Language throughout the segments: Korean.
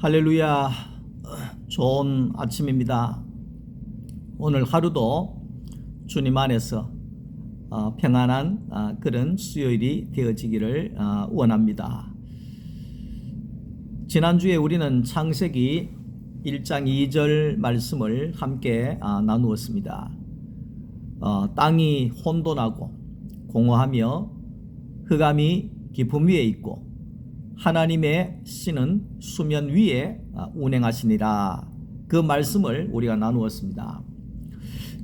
할렐루야. 좋은 아침입니다. 오늘 하루도 주님 안에서 평안한 그런 수요일이 되어지기를 원합니다. 지난주에 우리는 창세기 1장 2절 말씀을 함께 나누었습니다. 땅이 혼돈하고 공허하며 흑암이 깊음 위에 있고 하나님의 신은 수면 위에 운행하시니라. 그 말씀을 우리가 나누었습니다.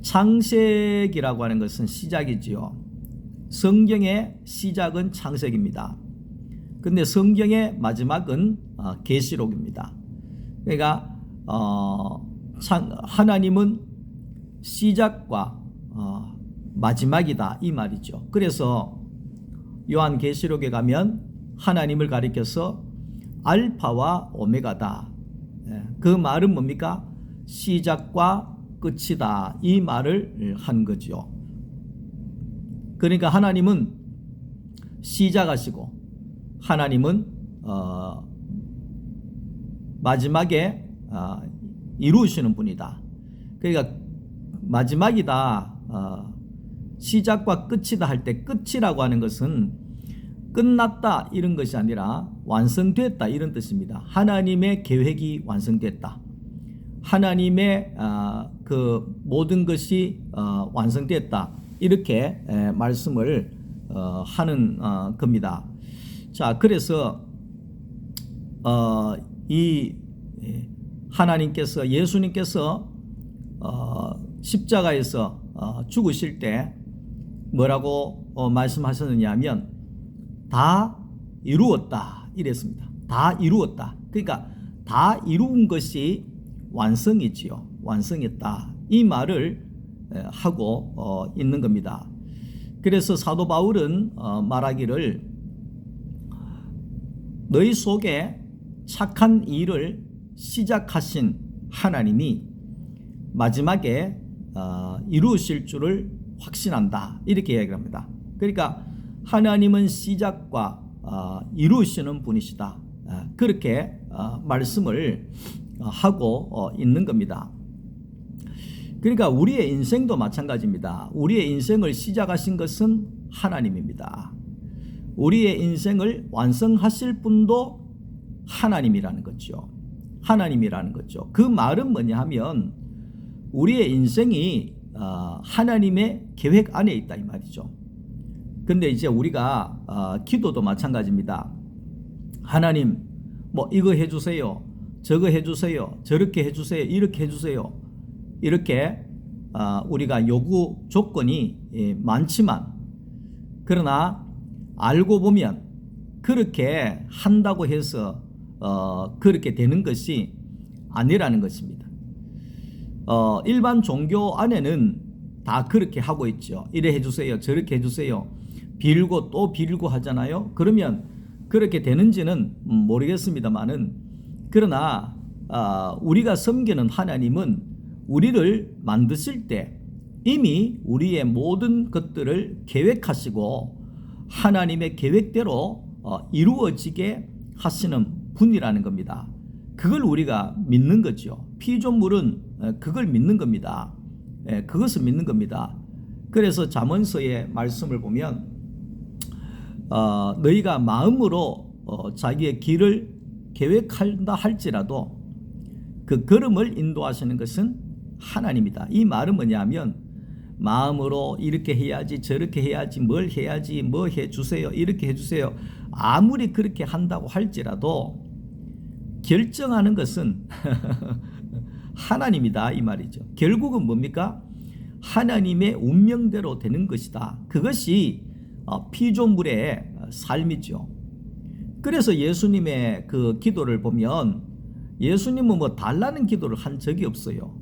창세기라고 하는 것은 시작이지요. 성경의 시작은 창세기입니다. 근데 성경의 마지막은 계시록입니다. 그러니까 하나님은 시작과 마지막이다 이 말이죠. 그래서 요한계시록에 가면 하나님을 가리켜서 알파와 오메가다. 그 말은 뭡니까? 시작과 끝이다. 이 말을 한 거죠. 그러니까 하나님은 시작하시고 하나님은 마지막에 이루시는 분이다. 그러니까 마지막이다. 시작과 끝이다 할 때 끝이라고 하는 것은 끝났다 이런 것이 아니라 완성됐다 이런 뜻입니다. 하나님의 계획이 완성됐다. 하나님의 그 모든 것이 완성됐다 이렇게 말씀을 하는 겁니다. 자, 그래서 이 하나님께서 예수님께서 십자가에서 죽으실 때 뭐라고 말씀하셨느냐 하면 다 이루었다 이랬습니다. 다 이루었다. 그러니까 다 이루은 것이 완성이지요. 완성했다. 이 말을 하고 있는 겁니다. 그래서 사도 바울은 말하기를 너희 속에 착한 일을 시작하신 하나님이 마지막에 이루실 줄을 확신한다. 이렇게 이야기합니다. 그러니까 하나님은 시작과 이루시는 분이시다. 그렇게 말씀을 하고 있는 겁니다. 그러니까 우리의 인생도 마찬가지입니다. 우리의 인생을 시작하신 것은 하나님입니다. 우리의 인생을 완성하실 분도 하나님이라는 거죠. 하나님이라는 거죠. 그 말은 뭐냐 하면 우리의 인생이 하나님의 계획 안에 있다 이 말이죠. 근데 이제 우리가 기도도 마찬가지입니다. 하나님 뭐 이거 해주세요, 저거 해주세요, 저렇게 해주세요, 이렇게 해주세요. 이렇게 우리가 요구 조건이 많지만 그러나 알고 보면 그렇게 한다고 해서 그렇게 되는 것이 아니라는 것입니다. 일반 종교 안에는 다 그렇게 하고 있죠. 이래 해주세요, 저렇게 해주세요. 빌고 또 빌고 하잖아요. 그러면 그렇게 되는지는 모르겠습니다만은 그러나 우리가 섬기는 하나님은 우리를 만드실 때 이미 우리의 모든 것들을 계획하시고 하나님의 계획대로 이루어지게 하시는 분이라는 겁니다. 그걸 우리가 믿는 거죠. 피조물은 그걸 믿는 겁니다. 그것을 믿는 겁니다. 그래서 잠언서의 말씀을 보면 너희가 마음으로 자기의 길을 계획한다 할지라도 그 걸음을 인도하시는 것은 하나님이다. 이 말은 뭐냐면 마음으로 이렇게 해야지 저렇게 해야지 뭘 해야지 뭐 해주세요 이렇게 해주세요 아무리 그렇게 한다고 할지라도 결정하는 것은 하나님이다 이 말이죠. 결국은 뭡니까? 하나님의 운명대로 되는 것이다. 그것이 피조물의 삶이죠. 그래서 예수님의 그 기도를 보면 예수님은 뭐 달라는 기도를 한 적이 없어요.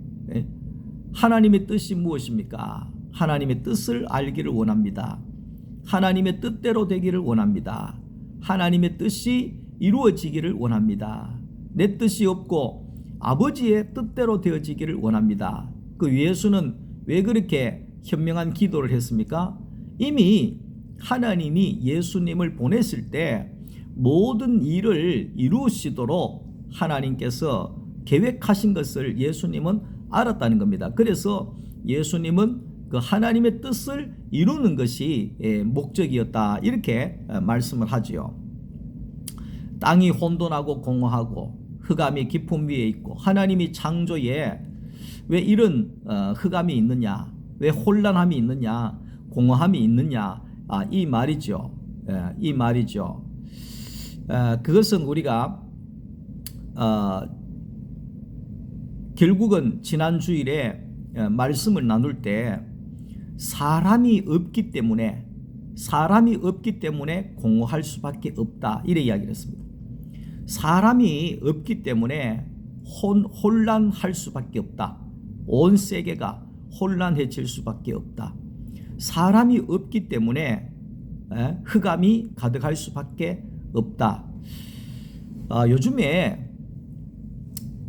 하나님의 뜻이 무엇입니까? 하나님의 뜻을 알기를 원합니다. 하나님의 뜻대로 되기를 원합니다. 하나님의 뜻이 이루어지기를 원합니다. 내 뜻이 없고 아버지의 뜻대로 되어지기를 원합니다. 그 예수는 왜 그렇게 현명한 기도를 했습니까? 이미 하나님이 예수님을 보냈을 때 모든 일을 이루시도록 하나님께서 계획하신 것을 예수님은 알았다는 겁니다. 그래서 예수님은 그 하나님의 뜻을 이루는 것이 목적이었다, 이렇게 말씀을 하지요. 땅이 혼돈하고 공허하고 흑암이 깊은 위에 있고, 하나님이 창조에 왜 이런 흑암이 있느냐, 왜 혼란함이 있느냐, 공허함이 있느냐, 이 말이죠. 이 말이죠. 그것은 우리가 결국은 지난 주일에 말씀을 나눌 때 사람이 없기 때문에 공허할 수밖에 없다, 이래 이야기를 했습니다. 사람이 없기 때문에 혼란할 수밖에 없다. 온 세계가 혼란해질 수밖에 없다. 사람이 없기 때문에 흑암이 가득할 수밖에 없다. 요즘에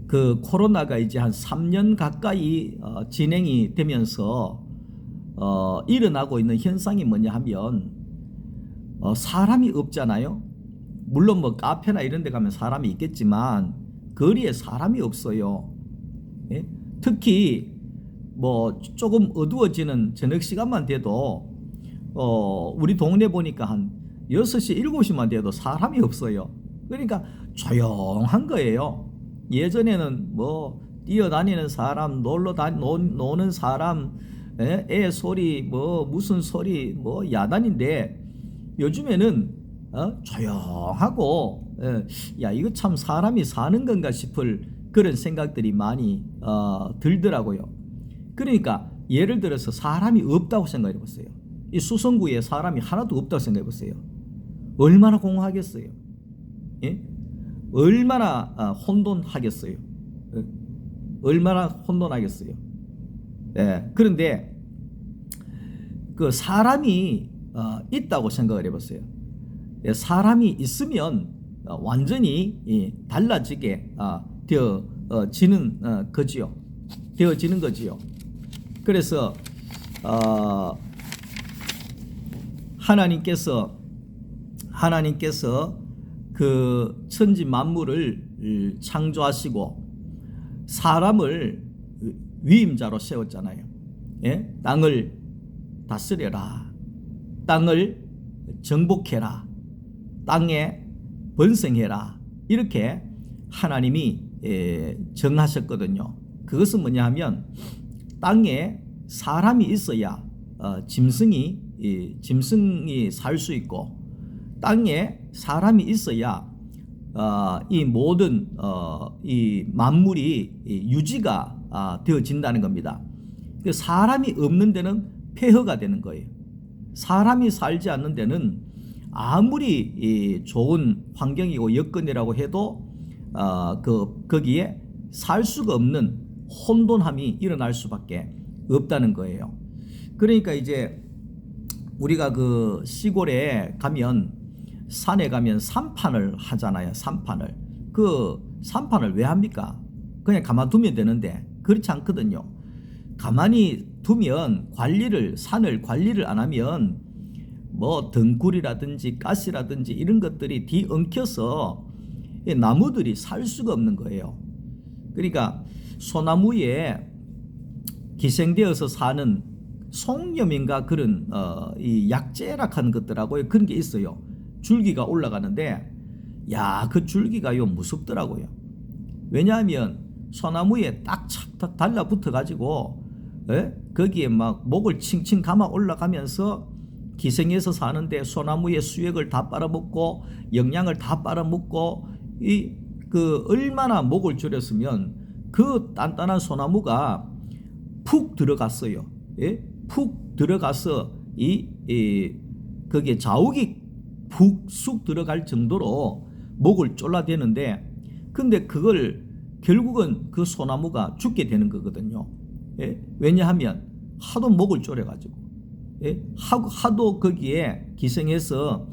그 코로나가 이제 한 3년 가까이 진행이 되면서 일어나고 있는 현상이 뭐냐 하면 사람이 없잖아요. 물론 뭐 카페나 이런 데 가면 사람이 있겠지만 거리에 사람이 없어요. 예? 특히 뭐 조금 어두워지는 저녁 시간만 돼도 우리 동네 보니까 한 6시, 7시만 돼도 사람이 없어요. 그러니까 조용한 거예요. 예전에는 뭐 뛰어다니는 사람, 노는 사람, 애 소리, 뭐 무슨 소리, 뭐 야단인데, 요즘에는 조용하고, 야, 이거 참 사람이 사는 건가 싶을 그런 생각들이 많이 들더라고요. 그러니까 예를 들어서 사람이 없다고 생각해 보세요. 이 수성구에 사람이 하나도 없다고 생각해 보세요. 얼마나 공허하겠어요. 예? 얼마나 혼돈하겠어요. 얼마나 혼돈하겠어요. 예. 그런데 그 사람이 있다고 생각을 해보세요. 예, 사람이 있으면 완전히 달라지게 되어지는 거지요. 그래서 하나님께서 그 천지 만물을 창조하시고 사람을 위임자로 세웠잖아요. 예? 땅을 다스려라, 땅을 정복해라, 땅에 번성해라, 이렇게 하나님이 정하셨거든요. 그것은 뭐냐 하면 땅에 사람이 있어야 짐승이 살 수 있고, 땅에 사람이 있어야 이 모든 이 만물이 유지가 되어진다는 겁니다. 사람이 없는 데는 폐허가 되는 거예요. 사람이 살지 않는 데는 아무리 좋은 환경이고 여건이라고 해도 거기에 살 수가 없는 혼돈함이 일어날 수밖에 없다는 거예요. 그러니까 이제 우리가 그 시골에 가면, 산에 가면 산판을 하잖아요. 그 산판을 왜 합니까? 그냥 가만두면 되는데 그렇지 않거든요. 가만히 두면 산을 관리를 안 하면 뭐 등굴이라든지 가시라든지 이런 것들이 뒤엉켜서 나무들이 살 수가 없는 거예요. 그러니까 소나무에 기생되어서 사는 송염인가 그런 이 약재락한 것들하고 그런 게 있어요. 줄기가 올라가는데, 야, 그 줄기가요 무섭더라고요. 왜냐하면 소나무에 딱 달라붙어 가지고 거기에 막 목을 칭칭 감아 올라가면서 기생해서 사는데 소나무의 수액을 다 빨아먹고 영양을 다 빨아먹고 그 얼마나 목을 졸였으면 그 단단한 소나무가 푹 들어갔어요. 예? 푹 들어가서 거기에 자욱이 푹 들어갈 정도로 목을 졸라대는데, 근데 그걸 결국은 그 소나무가 죽게 되는 거거든요. 예? 왜냐하면 하도 목을 졸여가지고, 예? 하도 거기에 기생해서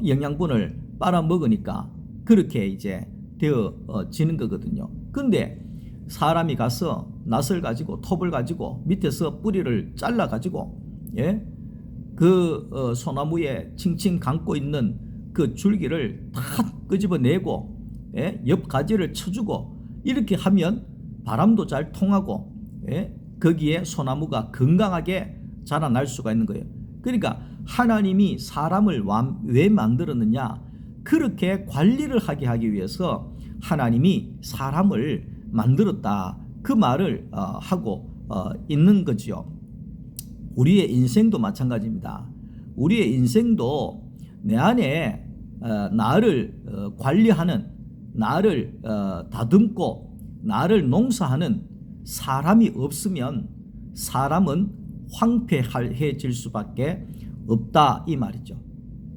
영양분을 빨아먹으니까 그렇게 이제 되어지는 거거든요. 근데 사람이 가서 낫을 가지고 톱을 가지고 밑에서 뿌리를 잘라 가지고, 예? 그 소나무에 칭칭 감고 있는 그 줄기를 다 끄집어내고, 옆 가지를 쳐주고 이렇게 하면 바람도 잘 통하고 거기에 소나무가 건강하게 자라날 수가 있는 거예요. 그러니까 하나님이 사람을 왜 만들었느냐? 그렇게 관리를 하기 위해서 하나님이 사람을 만들었다. 그 말을 하고 있는 거죠. 우리의 인생도 마찬가지입니다. 우리의 인생도 내 안에 나를 관리하는, 나를 다듬고 나를 농사하는 사람이 없으면 사람은 황폐해질 수밖에 없다 이 말이죠.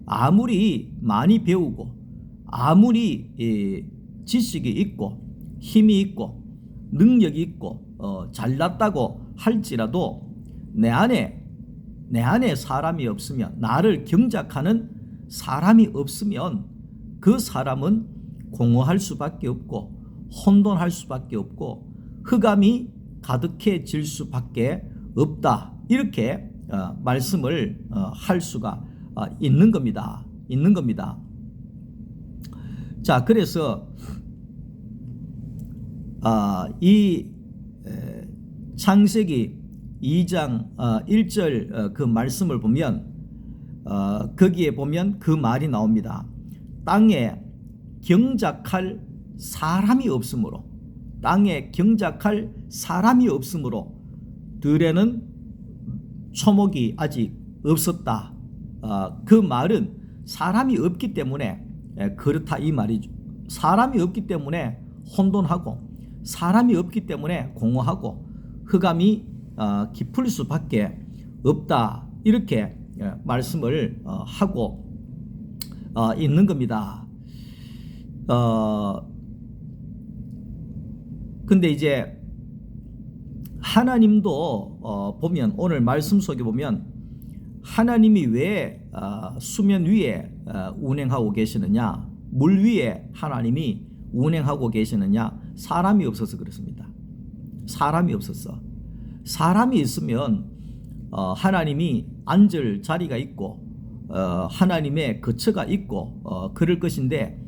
아무리 많이 배우고 아무리 지식이 있고 힘이 있고 능력이 있고 잘났다고 할지라도 내 안에 사람이 없으면, 나를 경작하는 사람이 없으면 그 사람은 공허할 수밖에 없고 혼돈할 수밖에 없고 흑암이 가득해질 수밖에 없다. 이렇게 말씀을 할 수가 있는 겁니다. 자, 그래서 이 창세기 2장 1절 그 말씀을 보면 거기에 보면 그 말이 나옵니다. 땅에 경작할 사람이 없으므로, 땅에 경작할 사람이 없으므로 들에는 초목이 아직 없었다. 그 말은 사람이 없기 때문에 그렇다 이 말이죠. 사람이 없기 때문에 혼돈하고 사람이 없기 때문에 공허하고 흑암이 깊을 수밖에 없다. 이렇게 말씀을 하고 있는 겁니다. 근데 이제 하나님도 보면 오늘 말씀 속에 보면 하나님이 왜 수면 위에 운행하고 계시느냐, 물 위에 하나님이 운행하고 계시느냐, 사람이 없어서 그렇습니다. 사람이 없었어. 사람이 있으면 하나님이 앉을 자리가 있고 하나님의 거처가 있고 그럴 것인데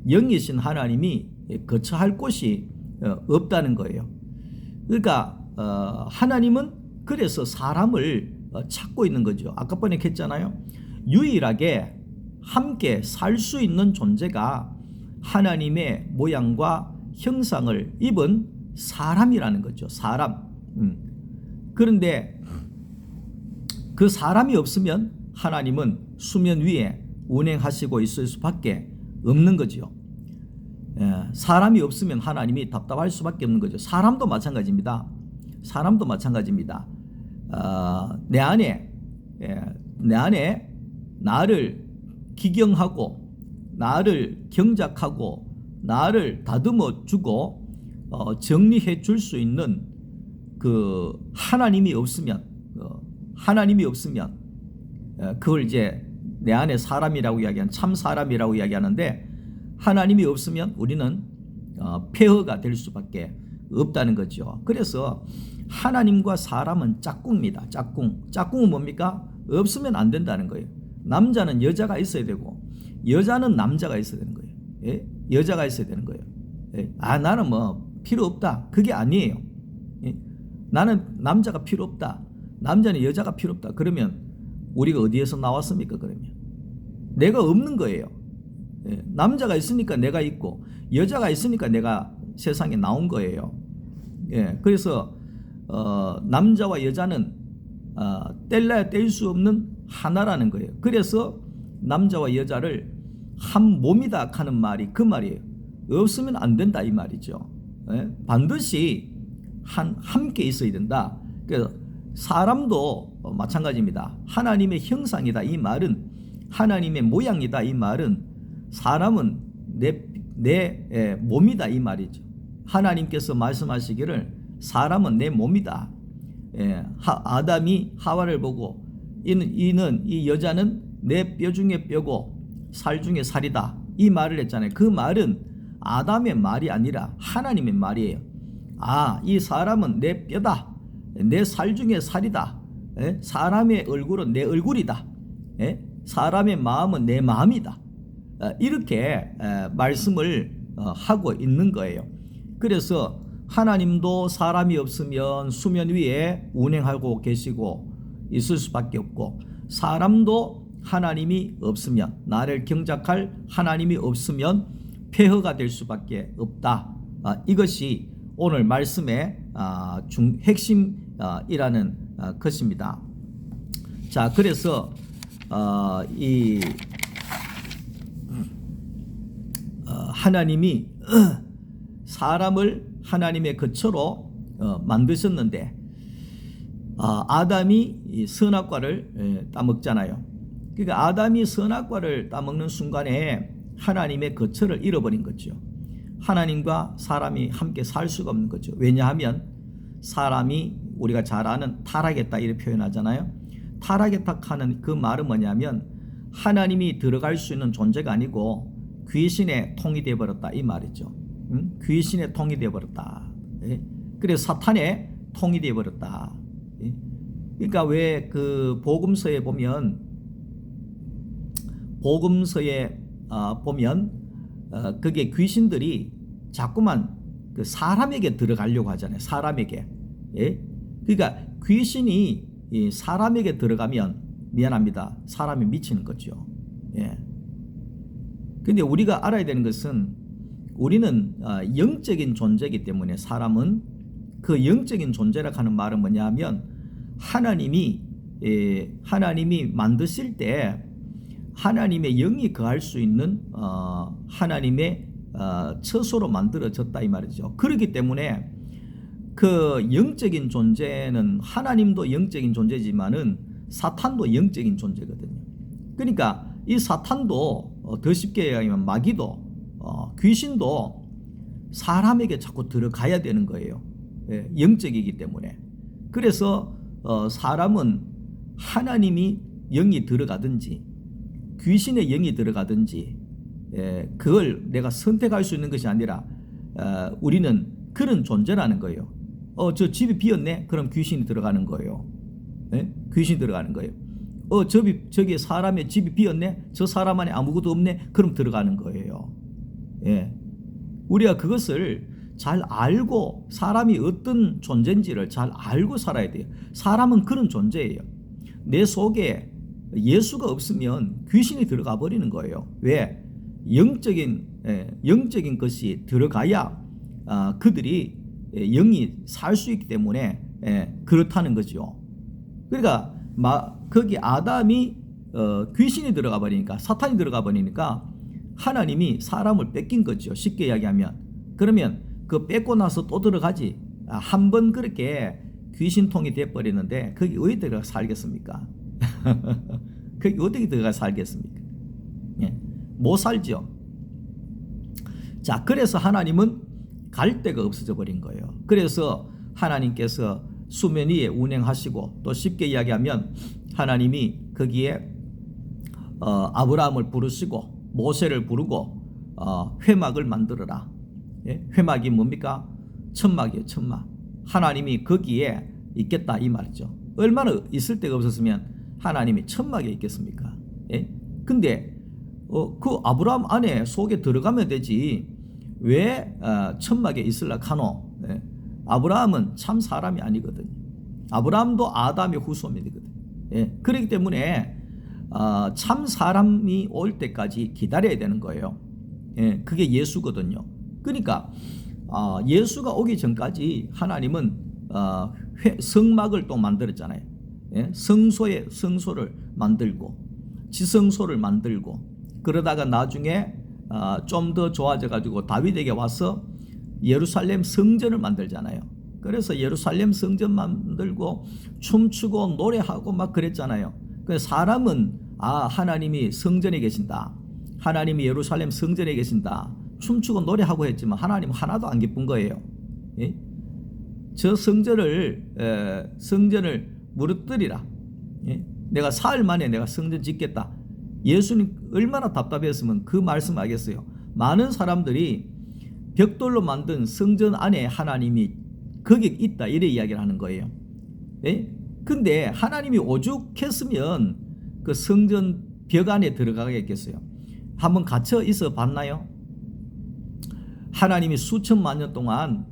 영이신 하나님이 거처할 곳이 없다는 거예요. 그러니까 하나님은 그래서 사람을 찾고 있는 거죠. 아까 번에 했잖아요. 유일하게 함께 살 수 있는 존재가 하나님의 모양과 형상을 입은 사람이라는 거죠. 사람. 그런데 그 사람이 없으면 하나님은 수면 위에 운행하시고 있을 수밖에 없는 거죠. 사람이 없으면 하나님이 답답할 수밖에 없는 거죠. 사람도 마찬가지입니다. 내 안에 나를 기경하고 나를 경작하고 나를 다듬어 주고 정리해 줄 수 있는 그 하나님이 없으면 그걸 이제 내 안에 사람이라고 이야기하는, 참 사람이라고 이야기하는데, 하나님이 없으면 우리는 폐허가 될 수밖에 없다는 거죠. 그래서 하나님과 사람은 짝꿍입니다. 짝꿍은 뭡니까? 없으면 안 된다는 거예요. 남자는 여자가 있어야 되고 여자는 남자가 있어야 되는 거예요. 여자가 있어야 되는 거예요. 나는 뭐 필요 없다. 그게 아니에요. 나는 남자가 필요 없다. 남자는 여자가 필요 없다. 그러면 우리가 어디에서 나왔습니까? 그러면 내가 없는 거예요. 남자가 있으니까 내가 있고 여자가 있으니까 내가 세상에 나온 거예요. 그래서 남자와 여자는 뗄래야 뗄 수 없는 하나라는 거예요. 그래서 남자와 여자를 한 몸이다 하는 말이 그 말이에요. 없으면 안 된다 이 말이죠. 반드시 함께 있어야 된다. 그래서 사람도 마찬가지입니다. 하나님의 형상이다 이 말은, 하나님의 모양이다 이 말은, 사람은 내 몸이다 이 말이죠. 하나님께서 말씀하시기를 사람은 내 몸이다. 아담이 하와를 보고 이 여자는 내 뼈 중에 뼈고 살 중에 살이다 이 말을 했잖아요. 그 말은 아담의 말이 아니라 하나님의 말이에요. 이 사람은 내 뼈다. 내 살 중에 살이다. 사람의 얼굴은 내 얼굴이다. 사람의 마음은 내 마음이다. 이렇게 말씀을 하고 있는 거예요. 그래서 하나님도 사람이 없으면 수면 위에 운행하고 계시고 있을 수밖에 없고, 사람도 하나님이 없으면, 나를 경작할 하나님이 없으면 폐허가 될 수밖에 없다. 이것이 오늘 말씀의 핵심이라는 것입니다. 자, 그래서 하나님이 사람을 하나님의 거처로 만드셨는데, 아담이 선악과를 따먹잖아요. 그러니까 아담이 선악과를 따먹는 순간에 하나님의 거처를 잃어버린 거죠. 하나님과 사람이 함께 살 수가 없는 거죠. 왜냐하면 사람이 우리가 잘 아는 타락했다 이렇게 표현하잖아요. 타락했다 하는 그 말은 뭐냐면 하나님이 들어갈 수 있는 존재가 아니고 귀신의 통이 되어버렸다 이 말이죠. 귀신의 통이 되어버렸다. 그래서 사탄의 통이 되어버렸다. 그러니까 왜 그 복음서에 보면 그게 귀신들이 자꾸만 그 사람에게 들어가려고 하잖아요. 사람에게. 그러니까 귀신이 사람에게 들어가면 미안합니다. 사람이 미치는 거죠. 근데 우리가 알아야 되는 것은 우리는 영적인 존재이기 때문에, 사람은 그 영적인 존재라고 하는 말은 뭐냐면 하나님이 만드실 때 하나님의 영이 거할 수 있는 하나님의 처소로 만들어졌다 이 말이죠. 그렇기 때문에 그 영적인 존재는, 하나님도 영적인 존재지만은 사탄도 영적인 존재거든요. 그러니까 이 사탄도 더 쉽게 얘기하면 마귀도 귀신도 사람에게 자꾸 들어가야 되는 거예요. 영적이기 때문에. 그래서 사람은 하나님이 영이 들어가든지 귀신의 영이 들어가든지 그걸 내가 선택할 수 있는 것이 아니라 우리는 그런 존재라는 거예요. 저 집이 비었네? 그럼 귀신이 들어가는 거예요. 귀신이 들어가는 거예요. 저기 사람의 집이 비었네? 저 사람 안에 아무것도 없네? 그럼 들어가는 거예요. 우리가 그것을 잘 알고, 사람이 어떤 존재인지를 잘 알고 살아야 돼요. 사람은 그런 존재예요. 내 속에 예수가 없으면 귀신이 들어가 버리는 거예요. 왜? 영적인 것이 들어가야 그들이 영이 살 수 있기 때문에 그렇다는 거죠. 그러니까 거기 아담이 귀신이 들어가 버리니까, 사탄이 들어가 버리니까 하나님이 사람을 뺏긴 거죠. 쉽게 이야기하면. 그러면 그 뺏고 나서 또 들어가지. 한 번 그렇게 귀신통이 돼버리는데 거기 어디 들어가 살겠습니까? 거기 어떻게 들어가 살겠습니까? 못 살죠. 자, 그래서 하나님은 갈 데가 없어져 버린 거예요. 그래서 하나님께서 수면 위에 운행하시고, 또 쉽게 이야기하면 하나님이 거기에 아브라함을 부르시고 모세를 부르고 회막을 만들어라. 회막이 뭡니까? 천막이에요. 천막. 하나님이 거기에 있겠다 이 말이죠. 얼마나 있을 데가 없었으면 하나님이 천막에 있겠습니까? 근데 그 아브라함 안에 속에 들어가면 되지 왜 천막에 있으려 하노? 아브라함은 참 사람이 아니거든요. 아브라함도 아담의 후손이거든요. 그렇기 때문에 참 사람이 올 때까지 기다려야 되는 거예요. 그게 예수거든요. 그러니까 예수가 오기 전까지 하나님은 성막을 또 만들었잖아요. 성소를 만들고 지성소를 만들고, 그러다가 나중에 좀 더 좋아져 가지고 다윗에게 와서 예루살렘 성전을 만들잖아요. 그래서 예루살렘 성전 만들고 춤추고 노래하고 막 그랬잖아요. 그래서 사람은 하나님이 성전에 계신다, 하나님이 예루살렘 성전에 계신다, 춤추고 노래하고 했지만 하나님 하나도 안 기쁜 거예요. 저 성전을 무너뜨리라. 내가 사흘 만에 내가 성전 짓겠다. 예수님 얼마나 답답했으면 그 말씀 하겠어요. 많은 사람들이 벽돌로 만든 성전 안에 하나님이 거기 있다 이래 이야기를 하는 거예요. 근데 하나님이 오죽했으면 그 성전 벽 안에 들어가겠어요? 한번 갇혀 있어 봤나요? 하나님이 수천만 년 동안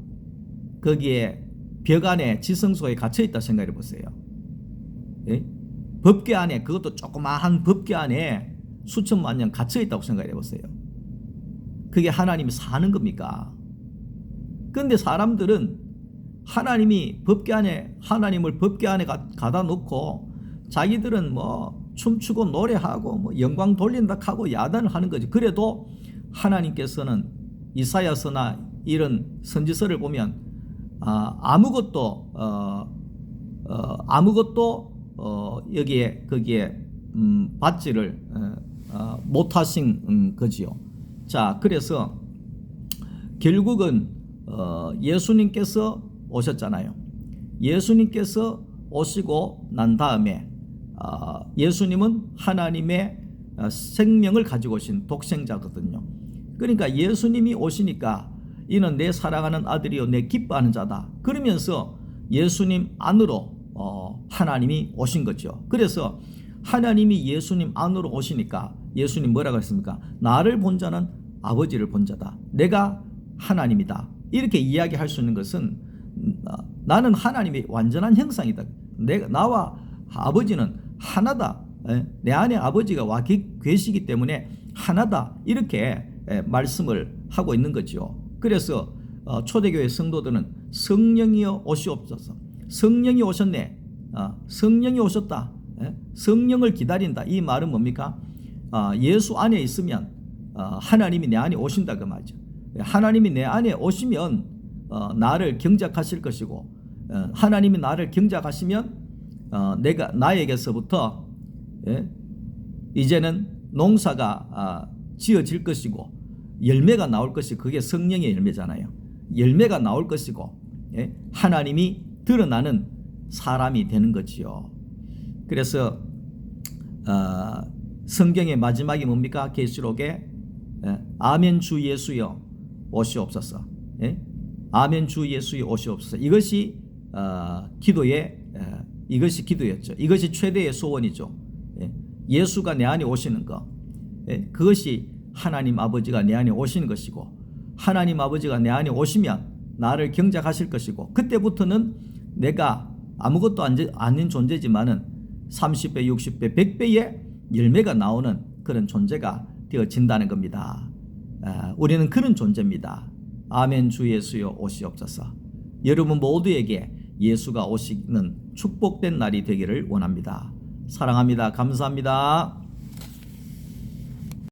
거기에 벽 안에 지성소에 갇혀 있다 생각해 보세요. 예? 법궤 안에, 그것도 조그마한 법궤 안에 수천만 년 갇혀 있다고 생각해 보세요. 그게 하나님이 사는 겁니까? 그런데 사람들은 하나님이 법궤 안에, 하나님을 법궤 안에 가다 놓고 자기들은 뭐 춤추고 노래하고 뭐 영광 돌린다 하고 야단을 하는 거지. 그래도 하나님께서는 이사야서나 이런 선지서를 보면 아무것도 여기에 거기에 받지를 못하신 거지요. 자, 그래서 결국은 예수님께서 오셨잖아요. 예수님께서 오시고 난 다음에 예수님은 하나님의 생명을 가지고 오신 독생자거든요. 그러니까 예수님이 오시니까 이는 내 사랑하는 아들이요 내 기뻐하는 자다. 그러면서 예수님 안으로 하나님이 오신 거죠. 그래서 하나님이 예수님 안으로 오시니까 예수님 뭐라고 했습니까? 나를 본 자는 아버지를 본 자다. 내가 하나님이다. 이렇게 이야기할 수 있는 것은 나는 하나님의 완전한 형상이다. 나와 아버지는 하나다. 내 안에 아버지가 와 계시기 때문에 하나다. 이렇게 말씀을 하고 있는 거죠. 그래서 초대교회 성도들은 성령이여 오시옵소서. 성령이 오셨네. 성령이 오셨다. 성령을 기다린다. 이 말은 뭡니까? 예수 안에 있으면 하나님이 내 안에 오신다 그 말이죠. 하나님이 내 안에 오시면 나를 경작하실 것이고 하나님이 나를 경작하시면 내가 나에게서부터 이제는 농사가 지어질 것이고 열매가 나올 것이 그게 성령의 열매잖아요. 열매가 나올 것이고 하나님이 드러나는 사람이 되는 거지요. 그래서 성경의 마지막이 뭡니까? 계시록에 아멘 주 예수여 오시옵소서. 아멘 주 예수여 오시옵소서. 이것이 이것이 기도였죠. 이것이 최대의 소원이죠. 예수가 내 안에 오시는 것. 그것이 하나님 아버지가 내 안에 오시는 것이고 하나님 아버지가 내 안에 오시면 나를 경작하실 것이고 그때부터는 내가 아무것도 아닌 존재지만은 30배, 60배, 100배의 열매가 나오는 그런 존재가 되어진다는 겁니다. 우리는 그런 존재입니다. 아멘 주 예수여 오시옵소서. 여러분 모두에게 예수가 오시는 축복된 날이 되기를 원합니다. 사랑합니다. 감사합니다.